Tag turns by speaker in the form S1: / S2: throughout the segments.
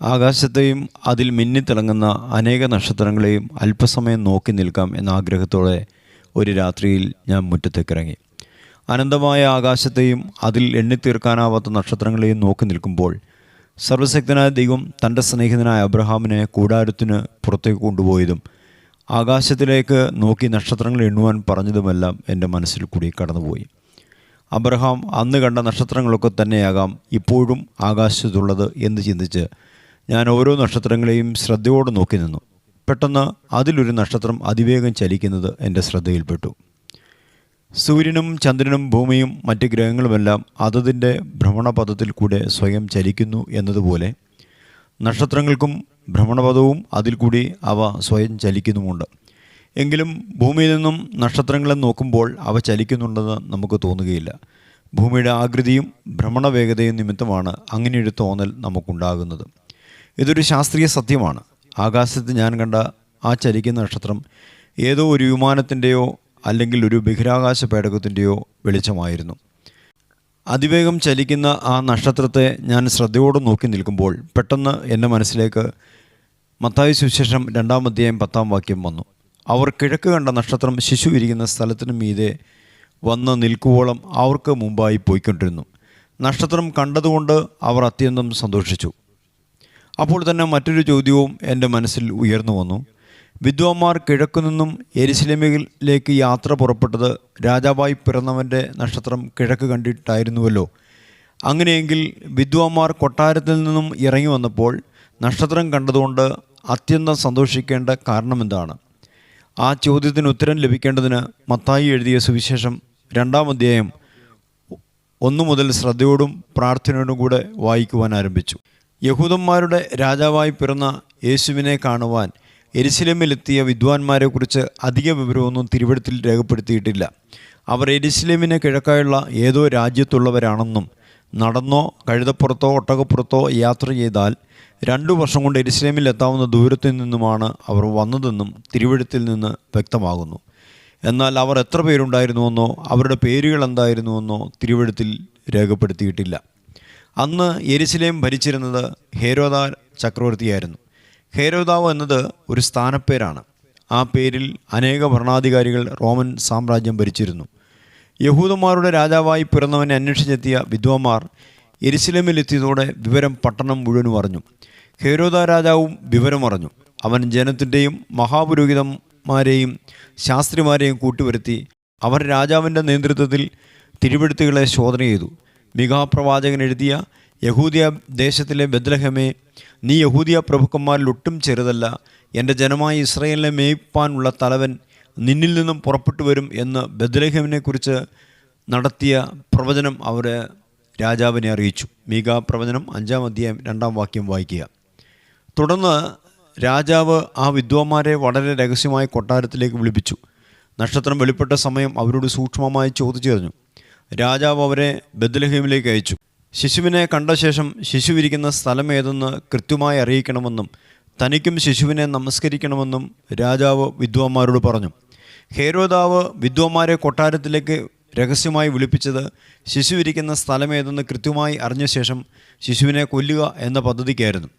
S1: ആകാശത്തെയും അതിൽ മിന്നിത്തിളങ്ങുന്ന അനേക നക്ഷത്രങ്ങളെയും അല്പസമയം നോക്കി നിൽക്കാം എന്ന ആഗ്രഹത്തോടെ ഒരു രാത്രിയിൽ ഞാൻ മുറ്റത്തേക്കിറങ്ങി. അനന്തമായ ആകാശത്തെയും അതിൽ എണ്ണിത്തീർക്കാനാവാത്ത നക്ഷത്രങ്ങളെയും നോക്കി നിൽക്കുമ്പോൾ സർവ്വശക്തനായ ദൈവം തൻ്റെ സ്നേഹിതനായ അബ്രഹാമിനെ കൂടാരത്തിന് പുറത്തേക്ക് കൊണ്ടുപോയതും ആകാശത്തിലേക്ക് നോക്കി നക്ഷത്രങ്ങൾ എണ്ണുവാൻ പറഞ്ഞതുമെല്ലാം എൻ്റെ മനസ്സിൽ കൂടി കടന്നുപോയി. അബ്രഹാം അന്ന് കണ്ട നക്ഷത്രങ്ങളൊക്കെ തന്നെയാകാം ഇപ്പോഴും ആകാശത്തുള്ളത് എന്ന് ചിന്തിച്ച് ഞാൻ ഓരോ നക്ഷത്രങ്ങളെയും ശ്രദ്ധയോടെ നോക്കി നിന്നു. പെട്ടെന്ന് അതിലൊരു നക്ഷത്രം അതിവേഗം ചലിക്കുന്നത് എൻ്റെ ശ്രദ്ധയിൽപ്പെട്ടു. സൂര്യനും ചന്ദ്രനും ഭൂമിയും മറ്റ് ഗ്രഹങ്ങളുമെല്ലാം അതതിൻ്റെ ഭ്രമണപഥത്തിൽ കൂടെ സ്വയം ചലിക്കുന്നു എന്നതുപോലെ നക്ഷത്രങ്ങൾക്കും ഭ്രമണപഥവും അതിൽ കൂടി അവ സ്വയം ചലിക്കുന്നുമുണ്ട്. എങ്കിലും ഭൂമിയിൽ നിന്നും നക്ഷത്രങ്ങളെ നോക്കുമ്പോൾ അവ ചലിക്കുന്നുണ്ടെന്ന് നമുക്ക് തോന്നുകയില്ല. ഭൂമിയുടെ ആകൃതിയും ഭ്രമണവേഗതയും നിമിത്തമാണ് അങ്ങനെയൊരു തോന്നൽ നമുക്കുണ്ടാകുന്നത്. ഇതൊരു ശാസ്ത്രീയ സത്യമാണ്. ആകാശത്ത് ഞാൻ കണ്ട ആ ചലിക്കുന്ന നക്ഷത്രം ഏതോ ഒരു വിമാനത്തിൻ്റെയോ അല്ലെങ്കിൽ ഒരു ബഹിരാകാശ പേടകത്തിൻ്റെയോ വെളിച്ചമായിരുന്നു. അതിവേഗം ചലിക്കുന്ന ആ നക്ഷത്രത്തെ ഞാൻ ശ്രദ്ധയോടെ നോക്കി നിൽക്കുമ്പോൾ പെട്ടെന്ന് എൻ്റെ മനസ്സിലേക്ക് മത്തായി സുവിശേഷം 2-ാം അധ്യായം 10-ാം വാക്യം വന്നു. അവർ കിഴക്ക് കണ്ട നക്ഷത്രം ശിശു ഇരിക്കുന്ന സ്ഥലത്തിന് മീതെ വന്ന് നിൽക്കുവോളം അവർക്ക് മുമ്പായി പോയിക്കൊണ്ടിരുന്നു. നക്ഷത്രം കണ്ടതുകൊണ്ട് അവർ അത്യന്തം സന്തോഷിച്ചു. അപ്പോൾ തന്നെ മറ്റൊരു ചോദ്യവും എൻ്റെ മനസ്സിൽ ഉയർന്നു വന്നു. വിദ്വാന്മാർ കിഴക്കുനിന്നും യെരുശലേമിലേക്ക് യാത്ര പുറപ്പെട്ടത് രാജാവായി പിറന്നവൻ്റെ നക്ഷത്രം കിഴക്ക് കണ്ടിട്ടായിരുന്നുവല്ലോ. അങ്ങനെയെങ്കിൽ വിദ്വാന്മാർ കൊട്ടാരത്തിൽ നിന്നും ഇറങ്ങി വന്നപ്പോൾ നക്ഷത്രം കണ്ടതുകൊണ്ട് അത്യന്തം സന്തോഷിക്കേണ്ട കാരണമെന്താണ്? ആ ചോദ്യത്തിന് ഉത്തരം ലഭിക്കേണ്ടതിന് മത്തായി എഴുതിയ സുവിശേഷം 2-ാം അധ്യായം 1 മുതൽ ശ്രദ്ധയോടും പ്രാർത്ഥനയോടും കൂടെ വായിക്കുവാൻ ആരംഭിച്ചു. യഹൂദന്മാരുടെ രാജാവായി പിറന്ന യേശുവിനെ കാണുവാൻ യെരുശലേമിലെത്തിയ വിദ്വാന്മാരെക്കുറിച്ച് അധിക വിവരമൊന്നും തിരുവെഴുത്തിൽ രേഖപ്പെടുത്തിയിട്ടില്ല. അവർ യെരുശലേമിന് കിഴക്കായുള്ള ഏതോ രാജ്യത്തുള്ളവരാണെന്നും നടന്നോ കഴുതപ്പുറത്തോ ഒട്ടകപ്പുറത്തോ യാത്ര ചെയ്താൽ 2 വർഷം കൊണ്ട് യെരുശലേമിൽ എത്താവുന്ന ദൂരത്തിൽ നിന്നുമാണ് അവർ വന്നതെന്നും തിരുവെഴുത്തിൽ നിന്ന് വ്യക്തമാകുന്നു. എന്നാൽ അവർ എത്ര പേരുണ്ടായിരുന്നുവെന്നോ അവരുടെ പേരുകൾ എന്തായിരുന്നുവെന്നോ തിരുവെഴുത്തിൽ രേഖപ്പെടുത്തിയിട്ടില്ല. അന്ന് യെരുശലേം ഭരിച്ചിരുന്നത് ഹേരോദാ ചക്രവർത്തിയായിരുന്നു. ഹേരോദാവ് എന്നത് ഒരു സ്ഥാനപ്പേരാണ്. ആ പേരിൽ അനേക ഭരണാധികാരികൾ റോമൻ സാമ്രാജ്യം ഭരിച്ചിരുന്നു. യഹൂദന്മാരുടെ രാജാവായി പിറന്നവനെ അന്വേഷിച്ചെത്തിയ വിദ്വാന്മാർ യെരുശലേമിലെത്തിയതോടെ വിവരം പട്ടണം മുഴുവനും അറിഞ്ഞു. ഹേരോദാ രാജാവും വിവരം അറിഞ്ഞു. അവൻ ജനത്തിൻ്റെയും മഹാപുരോഹിതന്മാരെയും ശാസ്ത്രിമാരെയും കൂട്ടിവരുത്തി അവർ രാജാവിൻ്റെ നേതൃത്വത്തിൽ തിരുവെഴുത്തുകളെ ശോധന ചെയ്തു. മികാ പ്രവാചകൻ എഴുതിയ യഹൂദിയ ദേശത്തിലെ ബെത്ലഹേമേ, നീ യഹൂദിയ പ്രഭുക്കന്മാരിൽ ഒട്ടും ചെറുതല്ല. എൻ്റെ ജനമായ ഇസ്രായേലിനെ മേയ്പ്പാനുള്ള തലവൻ നിന്നിൽ നിന്നും പുറപ്പെട്ടു വരും എന്ന് ബെത്ലഹേമിനെക്കുറിച്ച് നടത്തിയ പ്രവചനം അവർ രാജാവിനെ അറിയിച്ചു. മീകാ പ്രവചനം 5-ാം അധ്യായം 2-ാം വാക്യം വായിക്കുക. തുടർന്ന് രാജാവ് ആ വിദ്വാന്മാരെ വളരെ രഹസ്യമായി കൊട്ടാരത്തിലേക്ക് വിളിപ്പിച്ചു. നക്ഷത്രം വെളിപ്പെട്ട സമയം അവരോട് സൂക്ഷ്മമായി ചോദിച്ചറിഞ്ഞു. രാജാവ് അവരെ ബെത്ലഹേമിലേക്ക് അയച്ചു. ശിശുവിനെ കണ്ട ശേഷം ശിശു ഇരിക്കുന്ന സ്ഥലം ഏതെന്ന് കൃത്യമായി അറിയിക്കണമെന്നും തനിക്കും ശിശുവിനെ നമസ്കരിക്കണമെന്നും രാജാവ് വിദ്വാന്മാരോട് പറഞ്ഞു. ഹേരോദാവ് വിദ്വാന്മാരെ കൊട്ടാരത്തിലേക്ക് രഹസ്യമായി വിളിപ്പിച്ചത് ശിശു ഇരിക്കുന്ന സ്ഥലം ഏതെന്ന് കൃത്യമായി അറിഞ്ഞ ശേഷം ശിശുവിനെ കൊല്ലുക എന്ന പദ്ധതിക്കായിരുന്നു.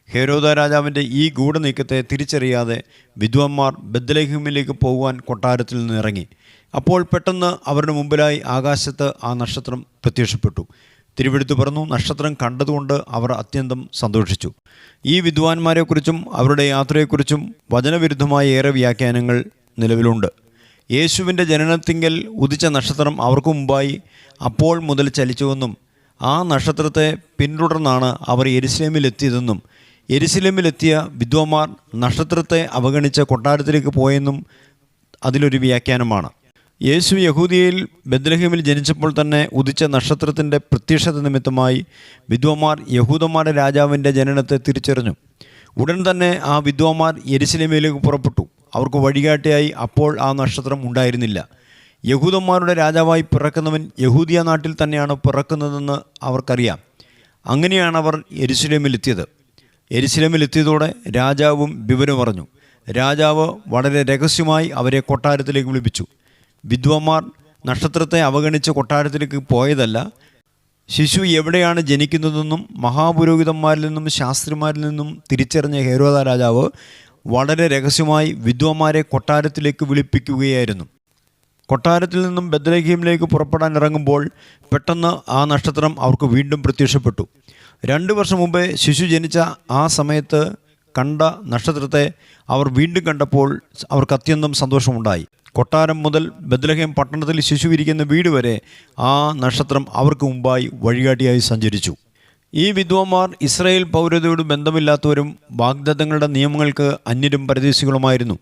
S1: ഹേരോദാ രാജാവിൻ്റെ ഈ ഗൂഢനീക്കത്തെ തിരിച്ചറിയാതെ വിദ്വാന്മാർ ബെത്ലഹേമിലേക്ക് പോകുവാൻ കൊട്ടാരത്തിൽ നിന്ന് ഇറങ്ങി. അപ്പോൾ പെട്ടെന്ന് അവരുടെ മുമ്പിലായി ആകാശത്ത് ആ നക്ഷത്രം പ്രത്യക്ഷപ്പെട്ടു. തിരുവെഴുത്ത് പറഞ്ഞു, നക്ഷത്രം കണ്ടതുകൊണ്ട് അവർ അത്യന്തം സന്തോഷിച്ചു. ഈ വിദ്വാന്മാരെക്കുറിച്ചും അവരുടെ യാത്രയെക്കുറിച്ചും വചനവിരുദ്ധമായ ഏറെ വ്യാഖ്യാനങ്ങൾ നിലവിലുണ്ട്. യേശുവിൻ്റെ ജനനത്തിങ്കൽ ഉദിച്ച നക്ഷത്രം അവർക്ക് മുമ്പായി അപ്പോൾ മുതൽ ചലിച്ചുവെന്നും ആ നക്ഷത്രത്തെ പിന്തുടർന്നാണ് അവർ യെരുശലേമിലെത്തിയതെന്നും യെരുശലേമിലെത്തിയ വിദ്വാന്മാർ നക്ഷത്രത്തെ അവഗണിച്ച് കൊട്ടാരത്തിലേക്ക് പോയെന്നും അതിലൊരു വ്യാഖ്യാനമാണ്. യേശു യഹൂദിയയിൽ ബെത്ലഹേമിൽ ജനിച്ചപ്പോൾ തന്നെ ഉദിച്ച നക്ഷത്രത്തിൻ്റെ പ്രത്യക്ഷത നിമിത്തമായി വിദ്വാന്മാർ യഹൂദന്മാരുടെ രാജാവിൻ്റെ ജനനത്തെ തിരിച്ചറിഞ്ഞു. ഉടൻ തന്നെ ആ വിദ്വാന്മാർ യെരുശലേമിലേക്ക് പുറപ്പെട്ടു. അവർക്ക് വഴികാട്ടിയായി അപ്പോൾ ആ നക്ഷത്രം ഉണ്ടായിരുന്നില്ല. യഹൂദന്മാരുടെ രാജാവായി പിറക്കുന്നവൻ യഹൂദിയ നാട്ടിൽ തന്നെയാണ് പിറക്കുന്നതെന്ന് അവർക്കറിയാം. അങ്ങനെയാണ് അവർ യെരുശലേമിലെത്തിയത്. യെരുശലേമിലെത്തിയതോടെ രാജാവും വിവരം അറിഞ്ഞു. രാജാവ് വളരെ രഹസ്യമായി അവരെ കൊട്ടാരത്തിലേക്ക് വിളിപ്പിച്ചു. വിദ്വാന്മാർ നക്ഷത്രത്തെ അവഗണിച്ച് കൊട്ടാരത്തിലേക്ക് പോയതല്ല, ശിശു എവിടെയാണ് ജനിക്കുന്നതെന്നും മഹാപുരോഹിതന്മാരിൽ നിന്നും ശാസ്ത്രിമാരിൽ നിന്നും തിരിച്ചറിഞ്ഞ ഹെരോദ രാജാവ് വളരെ രഹസ്യമായി വിദ്വാന്മാരെ കൊട്ടാരത്തിലേക്ക് വിളിപ്പിക്കുകയായിരുന്നു. കൊട്ടാരത്തിൽ നിന്നും ബെത്ലഹേമിലേക്ക് പുറപ്പെടാൻ ഇറങ്ങുമ്പോൾ പെട്ടെന്ന് ആ നക്ഷത്രം അവർക്ക് വീണ്ടും പ്രത്യക്ഷപ്പെട്ടു. 2 വർഷം മുമ്പേ ശിശു ജനിച്ച ആ സമയത്ത് കണ്ട നക്ഷത്രത്തെ അവർ വീണ്ടും കണ്ടപ്പോൾ അവർക്ക് അത്യന്തം സന്തോഷമുണ്ടായി. കൊട്ടാരം മുതൽ ബെത്ലഹേം പട്ടണത്തിൽ ശിശു ഇരിക്കുന്ന വീട് വരെ ആ നക്ഷത്രം അവർക്ക് മുമ്പായി വഴികാട്ടിയായി സഞ്ചരിച്ചു. ഈ വിദ്വാന്മാർ ഇസ്രായേൽ പൗരതയോട് ബന്ധമില്ലാത്തവരും വാഗ്ദത്തങ്ങളുടെ നിയമങ്ങൾക്ക് അന്യരും പരദേശികളുമായിരുന്നു.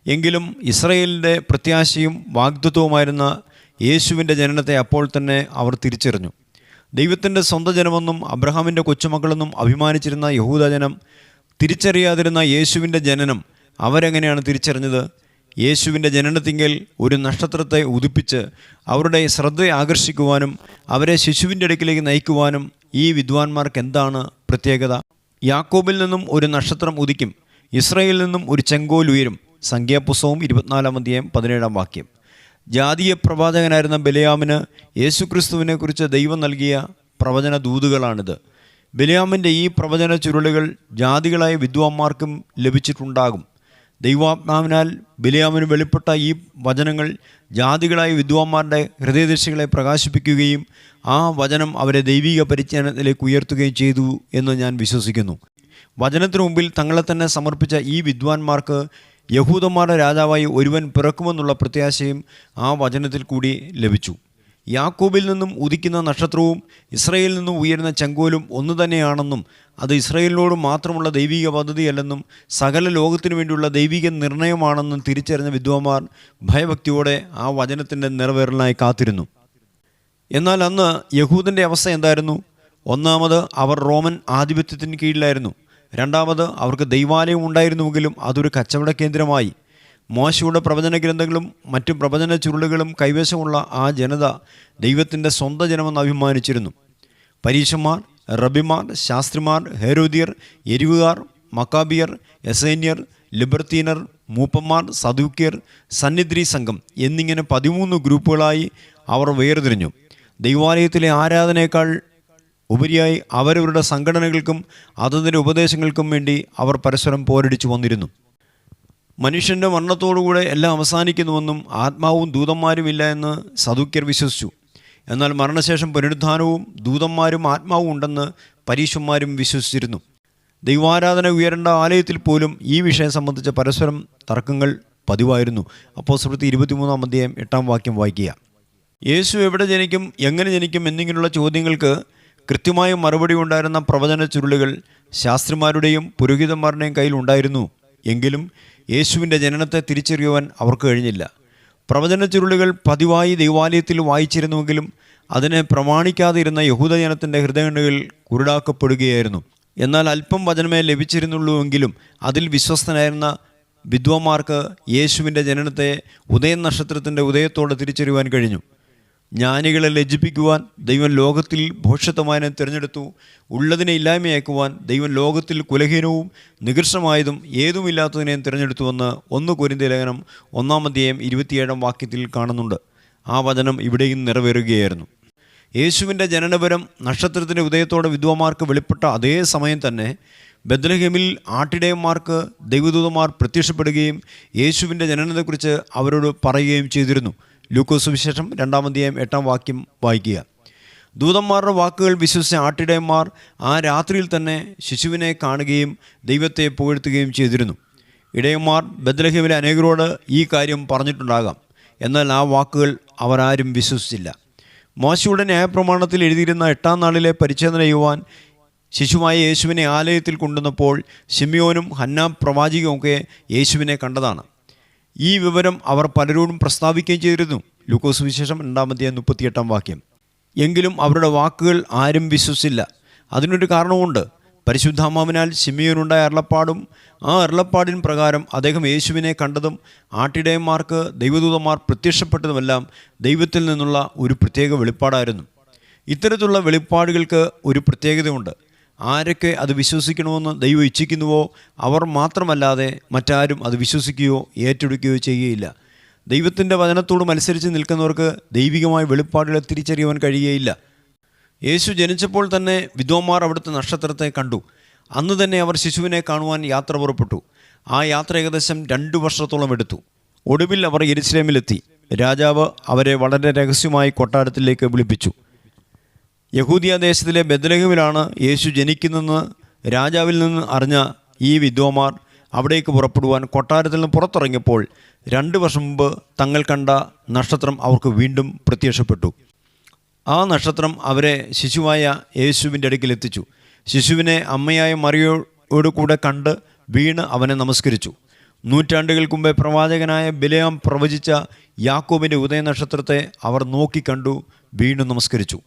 S1: എങ്കിലും ഇസ്രായേലിൻ്റെ പ്രത്യാശയും വാഗ്ദത്വവുമായിരുന്ന യേശുവിൻ്റെ ജനനത്തെ അപ്പോൾ തന്നെ അവർ തിരിച്ചറിഞ്ഞു. ദൈവത്തിൻ്റെ സ്വന്തം ജനമെന്നും അബ്രഹാമിൻ്റെ കൊച്ചുമക്കളെന്നും അഭിമാനിച്ചിരുന്ന യഹൂദജനം തിരിച്ചറിയാതിരുന്ന യേശുവിൻ്റെ ജനനം അവരെങ്ങനെയാണ് തിരിച്ചറിഞ്ഞത്? യേശുവിൻ്റെ ജനനത്തിങ്കൽ ഒരു നക്ഷത്രത്തെ ഉദിപ്പിച്ച് അവരുടെ ശ്രദ്ധ ആകർഷിക്കുവാനും അവരെ ശിശുവിൻ്റെ അടുക്കിലേക്ക് നയിക്കുവാനും ഈ വിദ്വാന്മാർക്ക് എന്താണ് പ്രത്യേകത? യാക്കോബിൽ നിന്നും ഒരു നക്ഷത്രം ഉദിക്കും, ഇസ്രായേലിൽ നിന്നും ഒരു ചെങ്കോൽ ഉയരും. സംഖ്യാപുസ്തകം 24:17 ജാതീയ പ്രവാചകനായിരുന്ന ബിലെയാമിന് യേശുക്രിസ്തുവിനെക്കുറിച്ച് ദൈവം നൽകിയ പ്രവചന ദൂതുകളാണിത്. ബിലെയാമിൻ്റെ ഈ പ്രവചന ചുരുളുകൾ ജാതികളായ വിദ്വാന്മാർക്കും ലഭിച്ചിട്ടുണ്ടാകും. ദൈവാത്മാവിനാൽ ബിലെയാമിന് വെളിപ്പെട്ട ഈ വചനങ്ങൾ ജാതികളായ വിദ്വാന്മാരുടെ ഹൃദയദൃഷ്ടികളെ പ്രകാശിപ്പിക്കുകയും ആ വചനം അവരെ ദൈവിക പരിജ്ഞാനത്തിലേക്ക് ഉയർത്തുകയും ചെയ്തു എന്ന് ഞാൻ വിശ്വസിക്കുന്നു. വചനത്തിനു മുമ്പിൽ തങ്ങളെ തന്നെ സമർപ്പിച്ച ഈ വിദ്വാന്മാർക്ക് യഹൂദന്മാരുടെ രാജാവായി ഒരുവൻ പിറക്കുമെന്നുള്ള പ്രത്യാശയും ആ വചനത്തിൽ കൂടി ലഭിച്ചു. യാക്കോബിൽ നിന്നും ഉദിക്കുന്ന നക്ഷത്രവും ഇസ്രായേലിൽ നിന്നും ഉയരുന്ന ചെങ്കോലും ഒന്നു തന്നെയാണെന്നും അത് ഇസ്രായേലിനോട് മാത്രമുള്ള ദൈവിക പദ്ധതിയല്ലെന്നും സകല ലോകത്തിനു വേണ്ടിയുള്ള ദൈവിക നിർണയമാണെന്നും തിരിച്ചറിഞ്ഞ വിദ്വാന്മാർ ഭയഭക്തിയോടെ ആ വചനത്തിൻ്റെ നിറവേറലിനായി കാത്തിരുന്നു. എന്നാൽ അന്ന് യഹൂദൻ്റെ അവസ്ഥ എന്തായിരുന്നു? ഒന്നാമത് അവർ റോമൻ ആധിപത്യത്തിന് കീഴിലായിരുന്നു. രണ്ടാമത് അവർക്ക് ദൈവാലയം ഉണ്ടായിരുന്നുവെങ്കിലും അതൊരു കച്ചവട കേന്ദ്രമായി. മോശയുടെ പ്രവചന ഗ്രന്ഥങ്ങളും മറ്റു പ്രവചന ചുരുളുകളും കൈവശമുള്ള ആ ജനത ദൈവത്തിൻ്റെ സ്വന്തം ജനമെന്ന് അഭിമാനിച്ചിരുന്നു. പരീശന്മാർ, റബിമാർ, ശാസ്ത്രിമാർ, ഹെരോദ്യർ, എരിവുകാർ, മക്കാബിയർ, എസേന്യർ, ലിബർത്തീനർ, മൂപ്പന്മാർ, സദൂക്യർ, സന്നിദ്രി സംഘം എന്നിങ്ങനെ 13 ഗ്രൂപ്പുകളായി അവർ വേർതിരിഞ്ഞു. ദൈവാലയത്തിലെ ആരാധനയേക്കാൾ ഉപരിയായി അവരവരുടെ സംഘടനകൾക്കും അതതിൻ്റെ ഉപദേശങ്ങൾക്കും വേണ്ടി അവർ പരസ്പരം പോരടിച്ചു വന്നിരുന്നു. മനുഷ്യൻ്റെ മരണത്തോടുകൂടെ എല്ലാം അവസാനിക്കുന്നുവെന്നും ആത്മാവും ദൂതന്മാരും ഇല്ല എന്ന് സദൂക്യർ വിശ്വസിച്ചു. എന്നാൽ മരണശേഷം പുനരുത്ഥാനവും ദൂതന്മാരും ആത്മാവും ഉണ്ടെന്ന് പരീശന്മാരും വിശ്വസിച്ചിരുന്നു. ദൈവാരാധന ഉയരേണ്ട ആലയത്തിൽ പോലും ഈ വിഷയം സംബന്ധിച്ച പരസ്പരം തർക്കങ്ങൾ പതിവായിരുന്നു. അപ്പോസ്തലപ്രവൃത്തി 23:8 വായിക്കുക. യേശു എവിടെ ജനിക്കും, എങ്ങനെ ജനിക്കും എന്നിങ്ങനെയുള്ള ചോദ്യങ്ങൾക്ക് കൃത്യമായ മറുപടി ഉണ്ടായിരുന്ന പ്രവചന ചുരുളുകൾ ശാസ്ത്രിമാരുടെയും പുരോഹിതന്മാരുടെയും കയ്യിൽ ഉണ്ടായിരുന്നു. എങ്കിലും യേശുവിൻ്റെ ജനനത്തെ തിരിച്ചറിയുവാൻ അവർക്ക് കഴിഞ്ഞില്ല. പ്രവചന ചുരുളുകൾ പതിവായി ദൈവാലയത്തിൽ വായിച്ചിരുന്നുവെങ്കിലും അതിനെ പ്രമാണിക്കാതെ ഇരുന്ന യഹൂദജനത്തിൻ്റെ ഹൃദയങ്ങൾ കുരുടാക്കപ്പെടുകയായിരുന്നു. എന്നാൽ അല്പം വചനമേ ലഭിച്ചിരുന്നുള്ളൂവെങ്കിലും അതിൽ വിശ്വസ്തനായിരുന്ന വിദ്വാന്മാർക്ക് യേശുവിൻ്റെ ജനനത്തെ ഉദയനക്ഷത്രത്തിൻ്റെ ഉദയത്തോടെ തിരിച്ചറിയുവാൻ കഴിഞ്ഞു. ജ്ഞാനികളെ ലജ്ജിപ്പിക്കുവാൻ ദൈവം ലോകത്തിൽ ഭോഷത്വമായതിനെ തിരഞ്ഞെടുത്തു. ഉള്ളതിനെ ഇല്ലായ്മയാക്കുവാൻ ദൈവം ലോകത്തിൽ കുലഹീനവും നികൃഷ്ടമായതും ഏതുമില്ലാത്തതിനെയും തിരഞ്ഞെടുത്തുവെന്ന് 1 കൊരിന്ത്യർ ലേഖനം 1:27 കാണുന്നുണ്ട്. ആ വചനം ഇവിടെയും നിറവേറുകയായിരുന്നു. യേശുവിൻ്റെ ജനനപരം നക്ഷത്രത്തിൻ്റെ ഉദയത്തോടെ വിദ്വാന്മാർക്ക് വെളിപ്പെട്ട അതേ സമയം തന്നെ ബെത്ലഹേമിൽ ആട്ടിടയന്മാർക്ക് ദൈവദൂതന്മാർ പ്രത്യക്ഷപ്പെടുകയും യേശുവിൻ്റെ ജനനത്തെക്കുറിച്ച് അവരോട് പറയുകയും ചെയ്തിരുന്നു. ലൂക്കോസ് സുവിശേഷം 2:8 വായിക്കുക. ദൂതന്മാരുടെ വാക്കുകൾ വിശ്വസിച്ച ആട്ടിടയന്മാർ ആ രാത്രിയിൽ തന്നെ ശിശുവിനെ കാണുകയും ദൈവത്തെ പുകഴ്ത്തുകയും ചെയ്തിരുന്നു. ഇടയന്മാർ ബെത്ലഹേമിലെ അനേകരോട് ഈ കാര്യം പറഞ്ഞിട്ടുണ്ടാകാം. എന്നാൽ ആ വാക്കുകൾ അവരാരും വിശ്വസിച്ചില്ല. മോശയുടെ ന്യായപ്രമാണത്തിൽ എഴുതിയിരുന്ന 8-ാം നാളിലെ പരിച്ഛേദന ചെയ്യുവാൻ ശിശുവായ യേശുവിനെ ആലയത്തിൽ കൊണ്ടുവന്നപ്പോൾ ശിമിയോനും ഹന്നാ പ്രവാചികയുമൊക്കെ യേശുവിനെ കണ്ടതാണ്. ഈ വിവരം അവർ പലരോടും പ്രസ്താവിക്കുകയും ചെയ്തിരുന്നു. ലൂക്കോസ് സുവിശേഷം 2:38 എങ്കിലും അവരുടെ വാക്കുകൾ ആരും വിശ്വസിച്ചില്ല. അതിനൊരു കാരണമുണ്ട്. പരിശുദ്ധാത്മാവിനാൽ ശിമിയോനുണ്ടായ അരുളപ്പാടും ആ അരുളപ്പാടിൻ പ്രകാരം അദ്ദേഹം യേശുവിനെ കണ്ടതും ആട്ടിടയന്മാർക്ക് ദൈവദൂതന്മാർ പ്രത്യക്ഷപ്പെട്ടതുമെല്ലാം ദൈവത്തിൽ നിന്നുള്ള ഒരു പ്രത്യേക വെളിപ്പാടായിരുന്നു. ഇത്തരത്തിലുള്ള വെളിപ്പാടുകൾക്ക് ഒരു പ്രത്യേകതയുണ്ട്. ആരൊക്കെ അത് വിശ്വസിക്കണമെന്ന് ദൈവം ഇച്ഛിക്കുന്നുവോ അവർ മാത്രമല്ലാതെ മറ്റാരും അത് വിശ്വസിക്കുകയോ ഏറ്റെടുക്കുകയോ ചെയ്യുകയില്ല. ദൈവത്തിൻ്റെ വചനത്തോട് മത്സരിച്ച് നിൽക്കുന്നവർക്ക് ദൈവികമായ വെളിപ്പാടുകളെ തിരിച്ചറിയുവാൻ കഴിയുകയില്ല. യേശു ജനിച്ചപ്പോൾ തന്നെ വിദ്വാന്മാർ അവിടുത്തെ നക്ഷത്രത്തെ കണ്ടു. അന്ന് തന്നെ അവർ ശിശുവിനെ കാണുവാൻ യാത്ര പുറപ്പെട്ടു. ആ യാത്ര ഏകദേശം 2 വർഷത്തോളം എടുത്തു. ഒടുവിൽ അവർ യെരുശലേമിലെത്തി. രാജാവ് അവരെ വളരെ രഹസ്യമായി കൊട്ടാരത്തിലേക്ക് വിളിപ്പിച്ചു. യഹൂദിയ ദേശത്തിലെ ബെത്ലഹേമിലാണ് യേശു ജനിക്കുന്നതെന്ന് രാജാവിൽ നിന്ന് അറിഞ്ഞ ഈ വിദ്വാന്മാർ അവിടേക്ക് പുറപ്പെടുവാൻ കൊട്ടാരത്തിൽ നിന്ന് പുറത്തിറങ്ങിയപ്പോൾ 2 വർഷം മുമ്പ് തങ്ങൾ കണ്ട നക്ഷത്രം അവർക്ക് വീണ്ടും പ്രത്യക്ഷപ്പെട്ടു. ആ നക്ഷത്രം അവരെ ശിശുവായ യേശുവിൻ്റെ അടുക്കൽ എത്തിച്ചു. ശിശുവിനെ അമ്മയായ മറിയയോട് കൂടെ കണ്ട് വീണ് അവനെ നമസ്കരിച്ചു. നൂറ്റാണ്ടുകൾക്ക് മുമ്പേ പ്രവാചകനായ ബിലെയാം പ്രവചിച്ച യാക്കോബിൻ്റെ ഉദയനക്ഷത്രത്തെ അവർ നോക്കിക്കണ്ടു, വീണു നമസ്കരിച്ചു.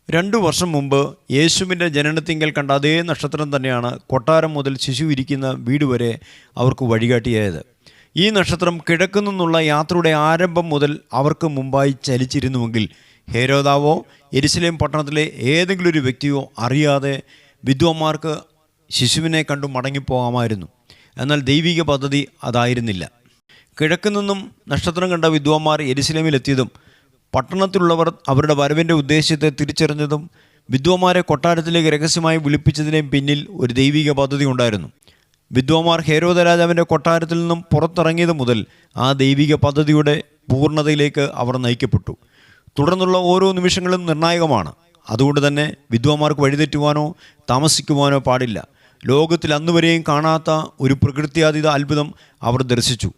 S1: 2 വർഷം മുമ്പ് യേശുവിൻ്റെ ജനനത്തിങ്കൽ കണ്ട അതേ നക്ഷത്രം തന്നെയാണ് കൊട്ടാരം മുതൽ ശിശു ഇരിക്കുന്ന വീട് വരെ അവർക്ക് വഴികാട്ടിയായത്. ഈ നക്ഷത്രം കിഴക്കു നിന്നുള്ള യാത്രയുടെ ആരംഭം മുതൽ അവർക്ക് മുമ്പായി ചലിച്ചിരുന്നുവെങ്കിൽ ഹേരോദാവോ യെരുശലേം പട്ടണത്തിലെ ഏതെങ്കിലും ഒരു വ്യക്തിയോ അറിയാതെ വിദ്വാന്മാർക്ക് ശിശുവിനെ കണ്ടു മടങ്ങിപ്പോകാമായിരുന്നു. എന്നാൽ ദൈവിക പദ്ധതി അതായിരുന്നില്ല. കിഴക്ക് നിന്നും നക്ഷത്രം കണ്ട വിദ്വാന്മാർ യെരുശലേമിലെത്തിയതും പട്ടണത്തിലുള്ളവർ അവരുടെ വരവിൻ്റെ ഉദ്ദേശ്യത്തെ തിരിച്ചറിഞ്ഞതും വിദ്വാന്മാരെ കൊട്ടാരത്തിലേക്ക് രഹസ്യമായി വിളിപ്പിച്ചതിന് പിന്നിൽ ഒരു ദൈവിക പദ്ധതി ഉണ്ടായിരുന്നു. വിദ്വാന്മാർ ഹേരോദ രാജാവിൻ്റെ കൊട്ടാരത്തിൽ നിന്നും പുറത്തിറങ്ങിയത് മുതൽ ആ ദൈവിക പദ്ധതിയുടെ പൂർണ്ണതയിലേക്ക് അവർ നയിക്കപ്പെട്ടു. തുടർന്നുള്ള ഓരോ നിമിഷങ്ങളും നിർണായകമാണ്. അതുകൊണ്ട് തന്നെ വിദ്വാന്മാർക്ക് വഴിതെറ്റുവാനോ താമസിക്കുവാനോ പാടില്ല. ലോകത്തിൽ അന്നുവരെയും കാണാത്ത ഒരു പ്രകൃത്യാതീത അത്ഭുതം അവർ ദർശിച്ചു.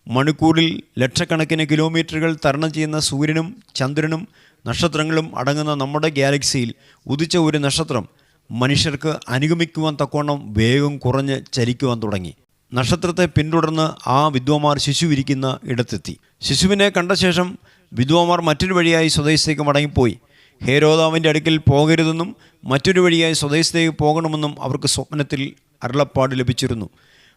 S1: മണിക്കൂറിൽ ലക്ഷക്കണക്കിന് കിലോമീറ്ററുകൾ തരണം ചെയ്യുന്ന സൂര്യനും ചന്ദ്രനും നക്ഷത്രങ്ങളും അടങ്ങുന്ന നമ്മുടെ ഗാലക്സിയിൽ ഉദിച്ച ഒരു നക്ഷത്രം മനുഷ്യർക്ക് അനുഗമിക്കുവാൻ തക്കവണ്ണം വേഗം കുറഞ്ഞ് ചലിക്കുവാൻ തുടങ്ങി. നക്ഷത്രത്തെ പിന്തുടർന്ന് ആ വിദ്വാന്മാർ ശിശു ഇരിക്കുന്ന ഇടത്തെത്തി. ശിശുവിനെ കണ്ട ശേഷം വിദ്വാന്മാർ മറ്റൊരു വഴിയായി സ്വദേശത്തേക്ക് മടങ്ങിപ്പോയി. ഹേരോദാവിൻ്റെ അടുക്കൽ പോകരുതെന്നും മറ്റൊരു വഴിയായി സ്വദേശത്തേക്ക് പോകണമെന്നും അവർക്ക് സ്വപ്നത്തിൽ അരുളപ്പാട് ലഭിച്ചിരുന്നു.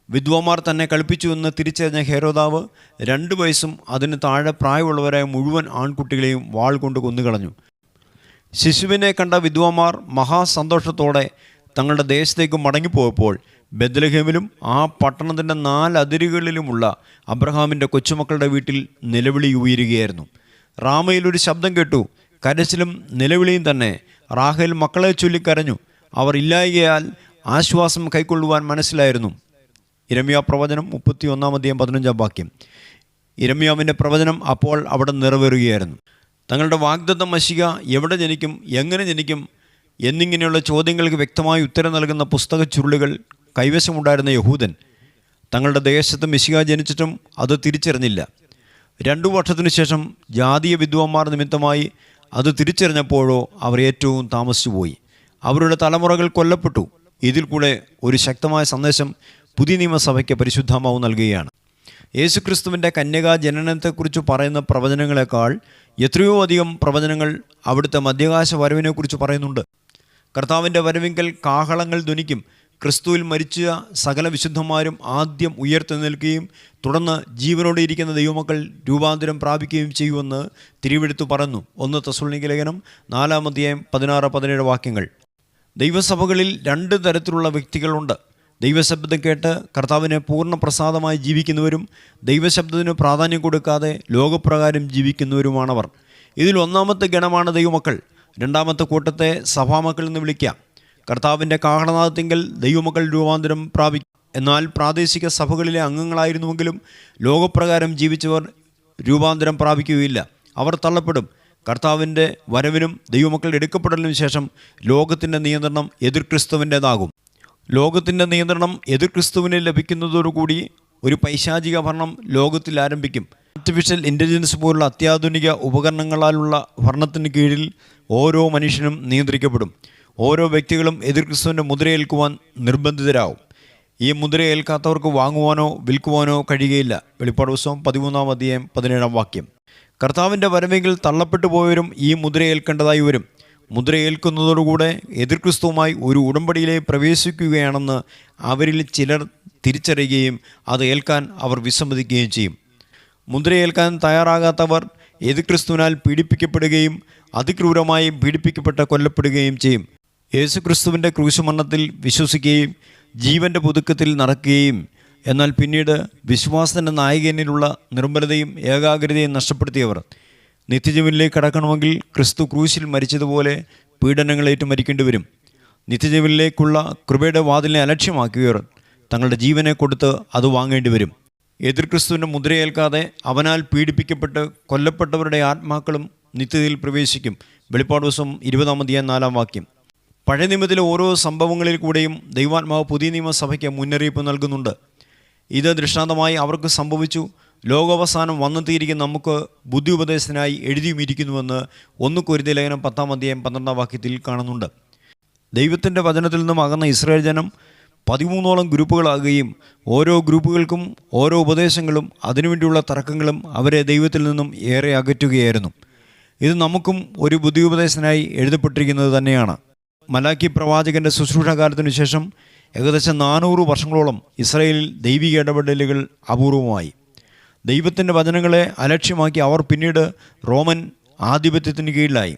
S1: വിദ്വാന്മാർ തന്നെ കളിപ്പിച്ചുവെന്ന് തിരിച്ചറിഞ്ഞ ഹേരോദാവ് 2 വയസ്സും അതിന് താഴെ പ്രായമുള്ളവരായ മുഴുവൻ ആൺകുട്ടികളെയും വാൾ കൊണ്ട് കൊന്നുകളഞ്ഞു. ശിശുവിനെ കണ്ട വിദ്വാന്മാർ മഹാസന്തോഷത്തോടെ തങ്ങളുടെ ദേശത്തേക്ക് മടങ്ങിപ്പോയപ്പോൾ ബെത്ലഹേമിലും ആ പട്ടണത്തിൻ്റെ 4 അതിരുകളിലുമുള്ള അബ്രഹാമിൻ്റെ കൊച്ചുമക്കളുടെ വീട്ടിൽ നിലവിളി ഉയരുകയായിരുന്നു. റാമയിലൊരു ശബ്ദം കേട്ടു, കരച്ചിലും നിലവിളിയും തന്നെ. റാഹേൽ മക്കളെ ചൊല്ലിക്കരഞ്ഞു. അവർ ഇല്ലായകയാൽ ആശ്വാസം കൈക്കൊള്ളുവാൻ മനസ്സിലായിരുന്നു. യിരെമ്യാ പ്രവചനം 31:15 യിരെമ്യാവിൻ്റെ പ്രവചനം അപ്പോൾ അവിടെ നിറവേറുകയായിരുന്നു. തങ്ങളുടെ വാഗ്ദത്ത മശിഹ എവിടെ ജനിക്കും, എങ്ങനെ ജനിക്കും എന്നിങ്ങനെയുള്ള ചോദ്യങ്ങൾക്ക് വ്യക്തമായി ഉത്തരം നൽകുന്ന പുസ്തക ചുരുളുകൾ കൈവശമുണ്ടായിരുന്ന യഹൂദൻ തങ്ങളുടെ ദേശത്ത് മശിഹ ജനിച്ചിട്ടും അത് തിരിച്ചറിഞ്ഞില്ല. 2 വർഷത്തിനു ശേഷം ജാതീയ വിദ്വാന്മാർ നിമിത്തമായി അത് തിരിച്ചറിഞ്ഞപ്പോഴോ അവർ ഏറ്റവും താമസിച്ചുപോയി. അവരുടെ തലമുറകൾ കൊല്ലപ്പെട്ടു. ഇതിൽ കൂടെ ഒരു ശക്തമായ സന്ദേശം പുതിയ നിയമസഭയ്ക്ക് പരിശുദ്ധാത്മാവ് നൽകുകയാണ്. യേശുക്രിസ്തുവിൻ്റെ കന്യകാ ജനനത്തെക്കുറിച്ച് പറയുന്ന പ്രവചനങ്ങളെക്കാൾ എത്രയോ അധികം പ്രവചനങ്ങൾ അവിടുത്തെ മധ്യാകാശ വരവിനെക്കുറിച്ച് പറയുന്നുണ്ട്. കർത്താവിൻ്റെ വരവിങ്കൽ കാഹളങ്ങൾ ധ്വനിക്കും. ക്രിസ്തുവിൽ മരിച്ച സകല വിശുദ്ധന്മാരും ആദ്യം ഉയർത്തെഴുന്നേൽക്കുകയും തുടർന്ന് ജീവനോടെ ഇരിക്കുന്ന ദൈവമക്കൾ രൂപാന്തരം പ്രാപിക്കുകയും ചെയ്യുമെന്ന് തിരുവെഴുത്ത് പറയുന്നു. 1 തെസ്സലോനിക്യ ലേഖനം 4:16-17 ദൈവസഭകളിൽ 2 തരത്തിലുള്ള വ്യക്തികളുണ്ട്. ദൈവശബ്ദം കേട്ട് കർത്താവിനെ പൂർണ്ണ പ്രസാദമായി ജീവിക്കുന്നവരും ദൈവശബ്ദത്തിന് പ്രാധാന്യം കൊടുക്കാതെ ലോകപ്രകാരം ജീവിക്കുന്നവരുമാണവർ. ഇതിൽ ഒന്നാമത്തെ ഗണമാണ് ദൈവമക്കൾ. രണ്ടാമത്തെ കൂട്ടത്തെ സഭാമക്കൾ എന്ന് വിളിക്കാം. കർത്താവിൻ്റെ കാഹളനാദത്തിങ്കൽ ദൈവമക്കൾ രൂപാന്തരം പ്രാപിക്കും. എന്നാൽ പ്രാദേശിക സഭകളിലെ അംഗങ്ങളായിരുന്നുവെങ്കിലും ലോകപ്രകാരം ജീവിച്ചവർ രൂപാന്തരം പ്രാപിക്കുകയില്ല. അവർ തള്ളപ്പെടും. കർത്താവിൻ്റെ വരവിനും ദൈവമക്കൾ എടുക്കപ്പെടലിനും ശേഷം ലോകത്തിൻ്റെ നിയന്ത്രണം എതിർ ക്രിസ്തുവിൻ്റേതാകും. ലോകത്തിൻ്റെ നിയന്ത്രണം എതിർ ക്രിസ്തുവിന് ലഭിക്കുന്നതോടുകൂടി ഒരു പൈശാചിക ഭരണം ലോകത്തിൽ ആരംഭിക്കും. ആർട്ടിഫിഷ്യൽ ഇൻ്റലിജൻസ് പോലുള്ള അത്യാധുനിക ഉപകരണങ്ങളാലുള്ള ഭരണത്തിന് കീഴിൽ ഓരോ മനുഷ്യനും നിയന്ത്രിക്കപ്പെടും. ഓരോ വ്യക്തികളും എതിർ ക്രിസ്തുവിൻ്റെ മുദ്രയേൽക്കുവാൻ നിർബന്ധിതരാകും. ഈ മുദ്രയേൽക്കാത്തവർക്ക് വാങ്ങുവാനോ വിൽക്കുവാനോ കഴിയുകയില്ല. വെളിപ്പാട് പുസ്തകം 13:17 കർത്താവിൻ്റെ വരവെങ്കിൽ തള്ളപ്പെട്ടു പോയവരും ഈ മുദ്രയേൽക്കേണ്ടതായി വരും. മുദ്രയേൽക്കുന്നതോടുകൂടെ എതിർ ക്രിസ്തുവുമായി ഒരു ഉടമ്പടിയിലേക്ക് പ്രവേശിക്കുകയാണെന്ന് അവരിൽ ചിലർ തിരിച്ചറിയുകയും അത് ഏൽക്കാൻ അവർ വിസമ്മതിക്കുകയും ചെയ്യും. മുദ്രയേൽക്കാൻ തയ്യാറാകാത്തവർ എതിർ ക്രിസ്തുവിനാൽ പീഡിപ്പിക്കപ്പെടുകയും അതിക്രൂരമായി പീഡിപ്പിക്കപ്പെട്ട് കൊല്ലപ്പെടുകയും ചെയ്യും. യേശുക്രിസ്തുവിൻ്റെ ക്രൂശുമരണത്തിൽ വിശ്വസിക്കുകയും ജീവൻ്റെ പുതുക്കത്തിൽ നടക്കുകയും എന്നാൽ പിന്നീട് വിശ്വാസത്തിൻ്റെ നായകനിലുള്ള നിർമ്മലതയും ഏകാഗ്രതയും നഷ്ടപ്പെടുത്തിയവർ നിത്യജീവനിലേക്ക് കടക്കണമെങ്കിൽ ക്രിസ്തു ക്രൂശിൽ മരിച്ചതുപോലെ പീഡനങ്ങളേറ്റു മരിക്കേണ്ടി വരും. നിത്യജീവനിലേക്കുള്ള കൃപയുടെ വാതിലിനെ അലക്ഷ്യമാക്കിയവർ തങ്ങളുടെ ജീവനെ കൊടുത്ത് അത് വാങ്ങേണ്ടി വരും. എതിർ ക്രിസ്തുവിൻ്റെ മുദ്രയേൽക്കാതെ അവനാൽ പീഡിപ്പിക്കപ്പെട്ട് കൊല്ലപ്പെട്ടവരുടെ ആത്മാക്കളും നിത്യതയിൽ പ്രവേശിക്കും. വെളിപ്പാട് ദിവസം 20-4 പഴയ നിയമത്തിലെ ഓരോ സംഭവങ്ങളിൽ കൂടെയും ദൈവാത്മാവ് പുതിയ നിയമസഭയ്ക്ക് മുന്നറിയിപ്പ് നൽകുന്നുണ്ട്. ഇത് ദൃഷ്ടാന്തമായി അവർക്ക് സംഭവിച്ചു, ലോകാവസാനം വന്നെത്തിയിരിക്കുന്ന നമുക്ക് ബുദ്ധി ഉപദേശത്തിനായി എഴുതിയുമിരിക്കുന്നുവെന്ന് 1 കൊരിന്ത്യർ ലേഖനം 10-12 കാണുന്നുണ്ട്. ദൈവത്തിൻ്റെ വചനത്തിൽ നിന്നും അകന്ന ഇസ്രായേൽ ജനം 13ഓളം ഗ്രൂപ്പുകളാകുകയും ഓരോ ഗ്രൂപ്പുകൾക്കും ഓരോ ഉപദേശങ്ങളും അതിനുവേണ്ടിയുള്ള തർക്കങ്ങളും അവരെ ദൈവത്തിൽ നിന്നും ഏറെ അകറ്റുകയായിരുന്നു. ഇത് നമുക്കും ഒരു ബുദ്ധി ഉപദേശത്തിനായി എഴുതപ്പെട്ടിരിക്കുന്നത് തന്നെയാണ്. മലാക്കി പ്രവാചകൻ്റെ ശുശ്രൂഷാകാലത്തിനു ശേഷം ഏകദേശം 400 വർഷങ്ങളോളം ഇസ്രായേലിൽ ദൈവിക ഇടപെടലുകൾ അപൂർവമായി. ദൈവത്തിൻ്റെ വചനങ്ങളെ അലക്ഷ്യമാക്കി അവർ പിന്നീട് റോമൻ ആധിപത്യത്തിന് കീഴിലായി.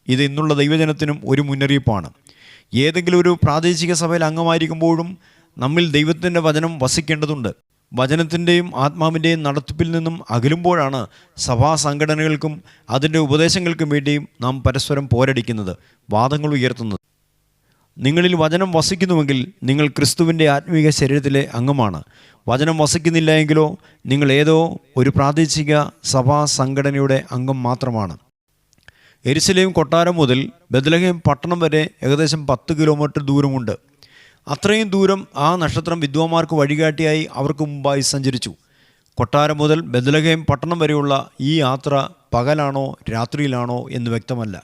S1: ഇത് ഇന്നുള്ള ദൈവജനത്തിനും ഒരു മുന്നറിയിപ്പാണ്. ഏതെങ്കിലും ഒരു പ്രാദേശിക സഭയിൽ അംഗമായിരിക്കുമ്പോഴും നമ്മിൽ ദൈവത്തിൻ്റെ വചനം വസിക്കേണ്ടതുണ്ട്. വചനത്തിൻ്റെയും ആത്മാവിൻ്റെയും നടത്തിപ്പിൽ നിന്നും അകലുമ്പോഴാണ് സഭാ സംഘടനകൾക്കും അതിൻ്റെ ഉപദേശങ്ങൾക്കും വേണ്ടിയും നാം പരസ്പരം പോരടിക്കുന്നത്, വാദങ്ങൾ ഉയർത്തുന്നത്. നിങ്ങളിൽ വചനം വസിക്കുന്നുവെങ്കിൽ നിങ്ങൾ ക്രിസ്തുവിൻ്റെ ആത്മീക ശരീരത്തിലെ അംഗമാണ്. വചനം വസിക്കുന്നില്ല എങ്കിലോ നിങ്ങൾ ഏതോ ഒരു പ്രാദേശിക സഭാ സംഘടനയുടെ അംഗം മാത്രമാണ്. യെരുശലേം കൊട്ടാരം മുതൽ ബെത്ലഹേം പട്ടണം വരെ ഏകദേശം 10 കിലോമീറ്റർ ദൂരമുണ്ട്. അത്രയും ദൂരം ആ നക്ഷത്രം വിദ്വാന്മാർക്ക് വഴികാട്ടിയായി അവർക്ക് മുമ്പായി സഞ്ചരിച്ചു. കൊട്ടാരം മുതൽ ബെത്ലഹേം പട്ടണം വരെയുള്ള ഈ യാത്ര പകലാണോ രാത്രിയിലാണോ എന്ന് വ്യക്തമല്ല.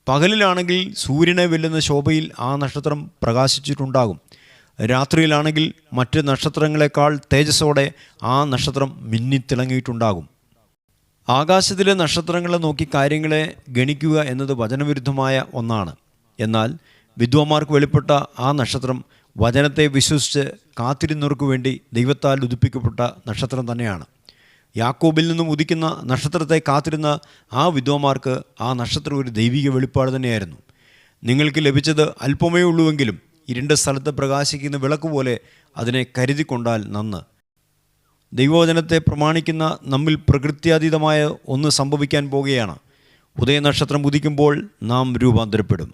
S1: പകലിലാണെങ്കിൽ സൂര്യനെ വെല്ലുന്ന ശോഭയിൽ ആ നക്ഷത്രം പ്രകാശിച്ചിട്ടുണ്ടാകും. രാത്രിയിലാണെങ്കിൽ മറ്റ് നക്ഷത്രങ്ങളെക്കാൾ തേജസ്സോടെ ആ നക്ഷത്രം മിന്നിത്തിളങ്ങിയിട്ടുണ്ടാകും. ആകാശത്തിലെ നക്ഷത്രങ്ങളെ നോക്കി കാര്യങ്ങളെ ഗണിക്കുക എന്നത് വചനവിരുദ്ധമായ ഒന്നാണ്. എന്നാൽ വിദ്വാന്മാർക്ക് വെളിപ്പെട്ട ആ നക്ഷത്രം വചനത്തെ വിശ്വസിച്ച് കാത്തിരുന്നവർക്ക് വേണ്ടി ദൈവത്താൽ ഉദിപ്പിക്കപ്പെട്ട നക്ഷത്രം തന്നെയാണ്. യാക്കോബിൽ നിന്നും ഉദിക്കുന്ന നക്ഷത്രത്തെ കാത്തിരുന്ന ആ വിദ്വാന്മാർക്ക് ആ നക്ഷത്രം ഒരു ദൈവിക വെളിപ്പാട് തന്നെയായിരുന്നു. നിങ്ങൾക്ക് ലഭിച്ചത് അല്പമേ ഉള്ളുവെങ്കിലും ഇരുണ്ട സ്ഥലത്ത് പ്രകാശിക്കുന്ന വിളക്ക് പോലെ അതിനെ കരുതിക്കൊണ്ടാൽ നന്ന്. ദൈവവചനത്തെ പ്രമാണിക്കുന്ന നമ്മിൽ പ്രകൃത്യാതീതമായ ഒന്ന് സംഭവിക്കാൻ പോകുകയാണ്. ഉദയനക്ഷത്രം ഉദിക്കുമ്പോൾ നാം രൂപാന്തരപ്പെടും.